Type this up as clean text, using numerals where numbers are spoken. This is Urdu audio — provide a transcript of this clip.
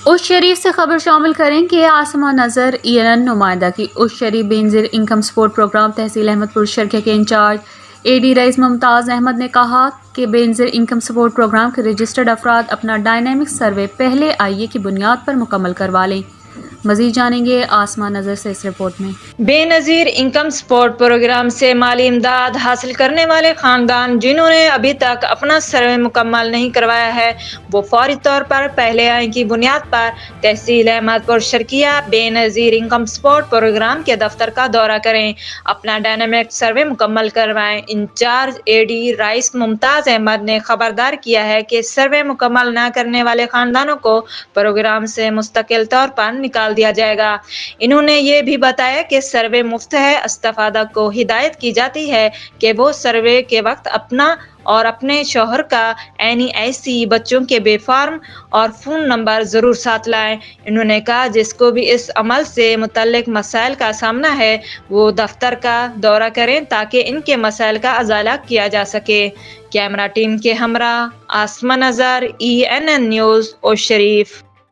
اس شریف سے خبر شامل کریں کہ آسماں نظر ENN نمائندہ کی اس شریف بینظیر انکم سپورٹ پروگرام تحصیل احمد پور شرکیہ کے انچارج AD رئیس ممتاز احمد نے کہا کہ بینظیر انکم سپورٹ پروگرام کے رجسٹرڈ افراد اپنا ڈائنامک سروے پہلے آئیے کی بنیاد پر مکمل کروا لیں۔ مزید جانیں گے آسماں نظر سے اس رپورٹ میں۔ بے نظیر انکم سپورٹ پروگرام سے مالی امداد حاصل کرنے والے خاندان جنہوں نے ابھی تک اپنا سروے مکمل نہیں کروایا ہے وہ فوری طور پر پہلے آئین کی بنیاد پر تحصیل احمد پور شرکیہ بے نظیر انکم سپورٹ پروگرام کے دفتر کا دورہ کریں، اپنا ڈائنامک سروے مکمل کروائیں۔ انچارج AD رئیس ممتاز احمد نے خبردار کیا ہے کہ سروے مکمل نہ کرنے والے خاندانوں کو پروگرام سے مستقل طور پر نکال دیا جائے گا۔ انہوں نے یہ بھی بتایا کہ سروے مفت ہے، استفادہ کو ہدایت کی جاتی ہے کہ وہ سروے کے وقت اپنا اور اپنے شوہر کا NEIC، بچوں کے بے فارم اور فون نمبر ضرور ساتھ لائیں۔ انہوں نے کہا جس کو بھی اس عمل سے متعلق مسائل کا سامنا ہے وہ دفتر کا دورہ کریں تاکہ ان کے مسائل کا ازالہ کیا جا سکے۔ کیمرہ ٹیم کے ہمراہ آسماں نظر ENN نیوز اور شریف۔